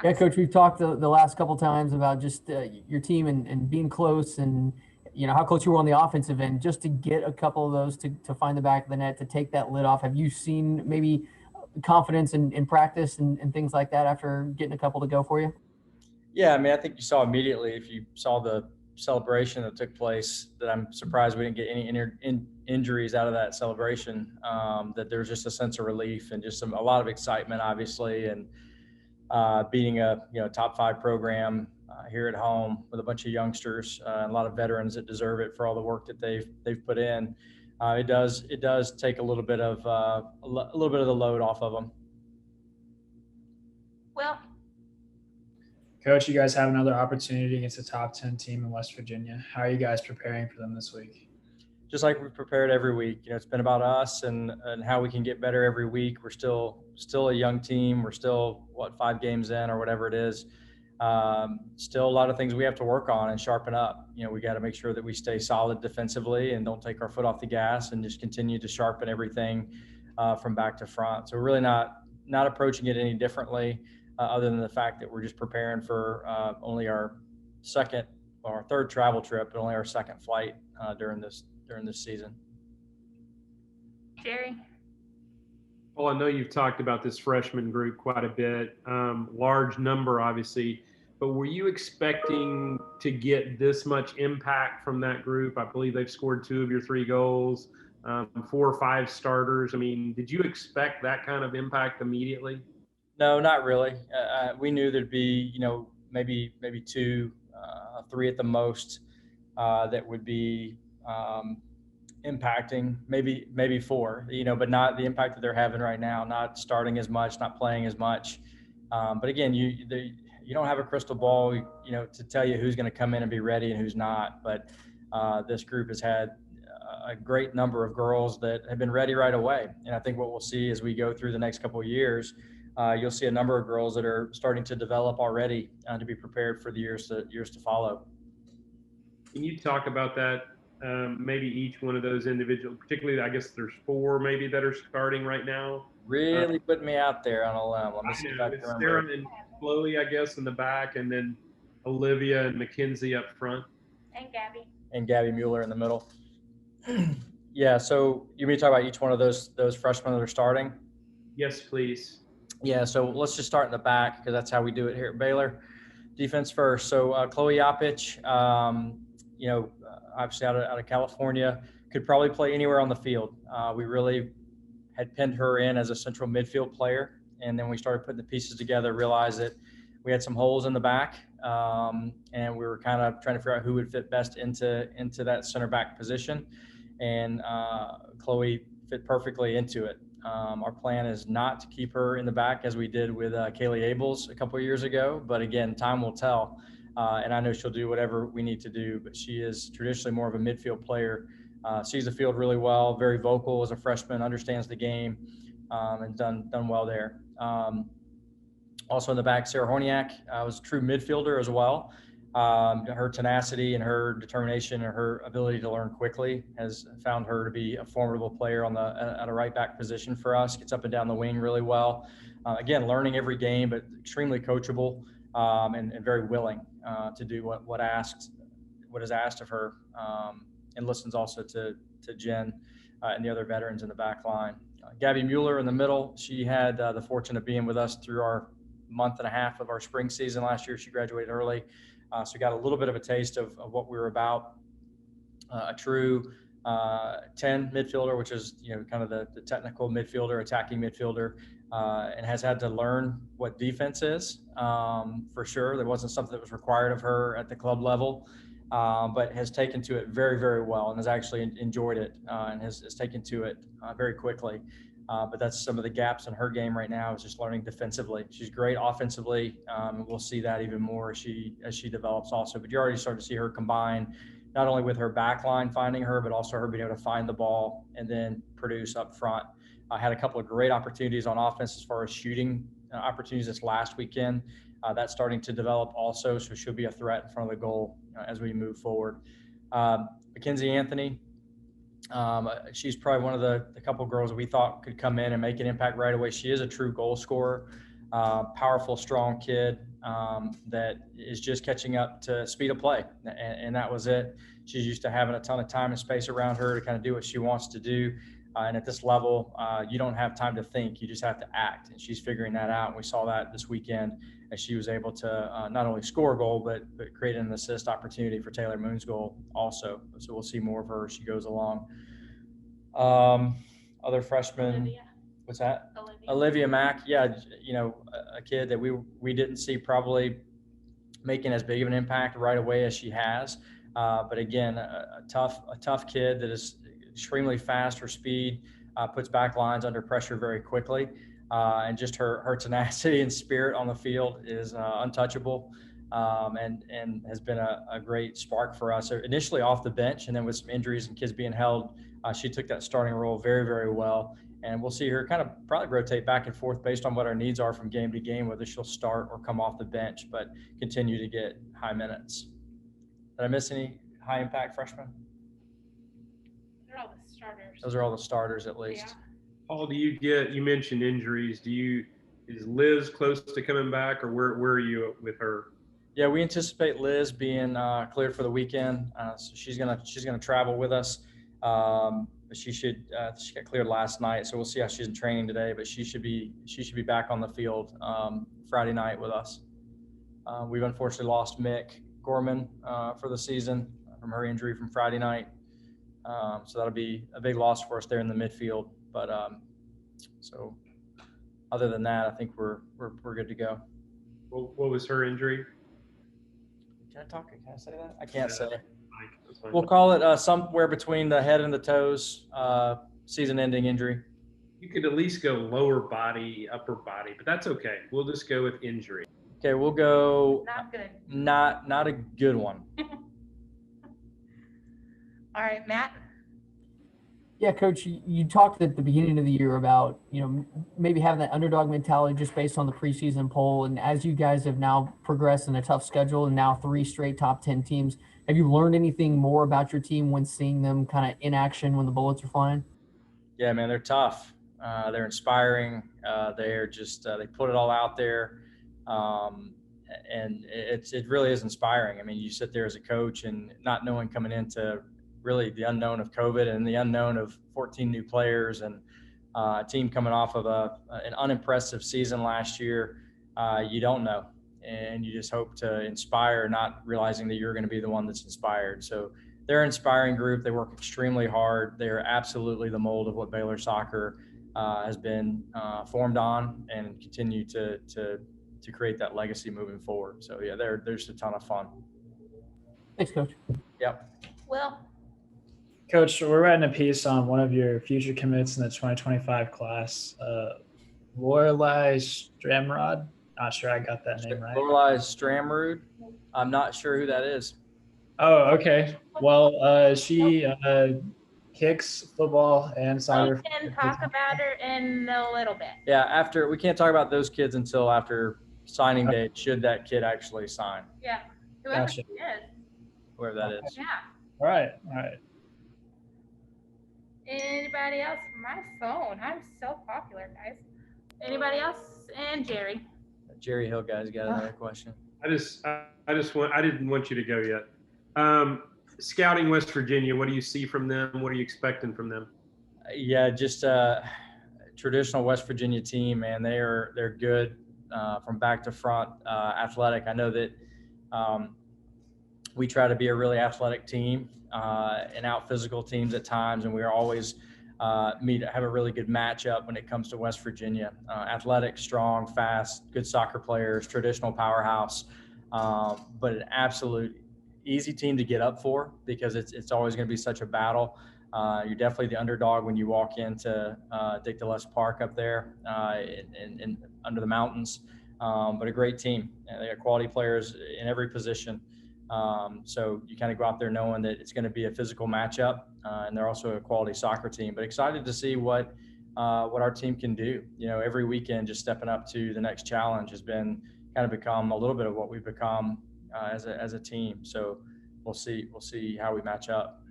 Yeah, Coach, we've talked the last couple times about just your team and being close and, how close you were on the offensive end. Just to get a couple of those to find the back of the net, to take that lid off. Have you seen maybe confidence in practice and things like that after getting a couple to go for you? Yeah, I mean, I think you saw immediately if you saw the celebration that took place that I'm surprised we didn't get any injuries out of that celebration. That there was just a sense of relief and just a lot of excitement, obviously, and beating a top five program here at home with a bunch of youngsters and a lot of veterans that deserve it for all the work that they've put in. It does take a little bit of a little bit of the load off of them. Well, Coach, you guys have another opportunity against a top 10 team in West Virginia. How are you guys preparing for them this week? Just like we've prepared every week. It's been about us and how we can get better every week. We're still a young team. We're still 5 games in or whatever it is. Still a lot of things we have to work on and sharpen up. We got to make sure that we stay solid defensively and don't take our foot off the gas and just continue to sharpen everything from back to front. So we're really not approaching it any differently, other than the fact that we're just preparing for only our second or our third travel trip, but only our second flight during this season. Jerry. Well, I know you've talked about this freshman group quite a bit, large number, obviously, but were you expecting to get this much impact from that group? I believe they've scored 2 of your 3 goals, 4 or 5 starters. I mean, did you expect that kind of impact immediately? No, not really. We knew there'd be, maybe 2, 3 at the most that would be impacting, maybe 4, but not the impact that they're having right now, not starting as much, not playing as much. But again, you don't have a crystal ball, to tell you who's going to come in and be ready and who's not. But this group has had a great number of girls that have been ready right away. And I think what we'll see as we go through the next couple of years, you'll see a number of girls that are starting to develop already to be prepared for the years to follow. Can you talk about that? Maybe each one of those individual, particularly, I guess there's 4 maybe that are starting right now. Really putting me out there on a limb. Let me see if I can It's remember. Sarah and Chloe, I guess, in the back, and then Olivia and Mackenzie up front. And Gabby. And Gabby Mueller in the middle. Yeah, so you mean talk about each one of those freshmen that are starting? Yes, please. Yeah, so let's just start in the back because that's how we do it here at Baylor. Defense first. So Chloe Yapich, obviously out of California, could probably play anywhere on the field. We really had pinned her in as a central midfield player, and then we started putting the pieces together, realized that we had some holes in the back, and we were kind of trying to figure out who would fit best into that center back position. And Chloe fit perfectly into it. Our plan is not to keep her in the back as we did with Kaylee Abels a couple of years ago, but again, time will tell. And I know she'll do whatever we need to do, but she is traditionally more of a midfield player. Sees the field really well, very vocal as a freshman, understands the game, and done well there. Also in the back, Sarah Horniak was a true midfielder as well. Her tenacity and her determination and her ability to learn quickly has found her to be a formidable player at a right back position for us. Gets up and down the wing really well. Again, learning every game, but extremely coachable and very willing to do what is asked of her, and listens also to Jen and the other veterans in the back line. Gabby Mueller in the middle. She had the fortune of being with us through our month and a half of our spring season last year. She graduated early. So got a little bit of a taste of what we were about. A true 10 midfielder, which is kind of the technical midfielder, attacking midfielder, and has had to learn what defense is for sure. There wasn't something that was required of her at the club level, but has taken to it very, very well and has actually enjoyed it and has taken to it very quickly. But that's some of the gaps in her game right now is just learning defensively. She's great offensively. We'll see that even more as she develops also. But you already start to see her combine not only with her back line finding her, but also her being able to find the ball and then produce up front. I had a couple of great opportunities on offense as far as shooting opportunities this last weekend. That's starting to develop also, so she'll be a threat in front of the goal as we move forward. Mackenzie Anthony, she's probably one of the couple girls that we thought could come in and make an impact right away. She is a true goal scorer. powerful, strong kid that is just catching up to speed of play. And that was it. She's used to having a ton of time and space around her to kind of do what she wants to do. And at this level, you don't have time to think. You just have to act. And she's figuring that out. And we saw that this weekend as she was able to not only score a goal, but create an assist opportunity for Taylor Moon's goal also. So we'll see more of her as she goes along. Other freshmen. Olivia. What's that? Olivia. Olivia Mack. Yeah, you know, a kid that we didn't see probably making as big of an impact right away as she has. But again, a tough kid that is extremely fast. Her speed puts back lines under pressure very quickly. And just her tenacity and spirit on the field is untouchable, and has been a great spark for us. So initially off the bench, and then with some injuries and kids being held, she took that starting role very, very well. And we'll see her kind of probably rotate back and forth based on what our needs are from game to game, whether she'll start or come off the bench, but continue to get high minutes. Did I miss any high impact freshmen? They're all the starters. Those are all the starters at least. Yeah. Paul, you mentioned injuries. Is Liz close to coming back, or where are you with her? Yeah, we anticipate Liz being cleared for the weekend, so she's gonna travel with us. But she got cleared last night, so we'll see how she's in training today. But she should be back on the field Friday night with us. We've unfortunately lost Mick Gorman for the season from her injury from Friday night, so that'll be a big loss for us there in the midfield. But so other than that, I think we're good to go. What was her injury? Can I say that? I can't say. That's fine. We'll call it somewhere between the head and the toes, season-ending injury. You could at least go lower body, upper body, but that's okay. We'll just go with injury. Okay, we'll go Not good. not a good one. All right, Matt. Yeah, Coach, you talked at the beginning of the year about, maybe having that underdog mentality just based on the preseason poll. And as you guys have now progressed in a tough schedule and now 3 straight top 10 teams, have you learned anything more about your team when seeing them kind of in action when the bullets are flying? Yeah, man, they're tough. They're inspiring. They're just they put it all out there, and it really is inspiring. I mean, you sit there as a coach and not knowing coming into really the unknown of COVID and the unknown of 14 new players and a team coming off of an unimpressive season last year. You don't know, and you just hope to inspire, not realizing that you're going to be the one that's inspired. So they're an inspiring group. They work extremely hard. They're absolutely the mold of what Baylor soccer has been formed on, and continue to create that legacy moving forward. So yeah, they're just a ton of fun. Thanks, Coach. Yep. Will. Coach, we're writing a piece on one of your future commits in the 2025 class, Lorelei Stramrod. Not sure I got that name right. Lorelei Stramrud. I'm not sure who that is. Oh, okay. Well, she kicks football and We soccer. can talk about her in a little bit. Yeah, we can't talk about those kids until after signing date, should that kid actually sign, Yeah. Whoever Gotcha. she is. whoever that is. Yeah. All right. Anybody else? My phone. I'm so popular, guys. Anybody else? And Jerry. Jerry Hill guy's got another question. I didn't want you to go yet. Scouting West Virginia, what do you see from them? What are you expecting from them? Yeah, just a traditional West Virginia team, man. They're good from back to front, athletic. I know that we try to be a really athletic team and out physical teams at times, and we are always have a really good matchup when it comes to West Virginia. Athletic, strong, fast, good soccer players, traditional powerhouse, but an absolute easy team to get up for, because it's always going to be such a battle. You're definitely the underdog when you walk into Dick DeLess Park up there in under the mountains, but a great team. They got quality players in every position. So you kind of go out there knowing that it's going to be a physical matchup, and they're also a quality soccer team. But excited to see what our team can do. Every weekend, just stepping up to the next challenge has been kind of become a little bit of what we've become as a team. So we'll see how we match up.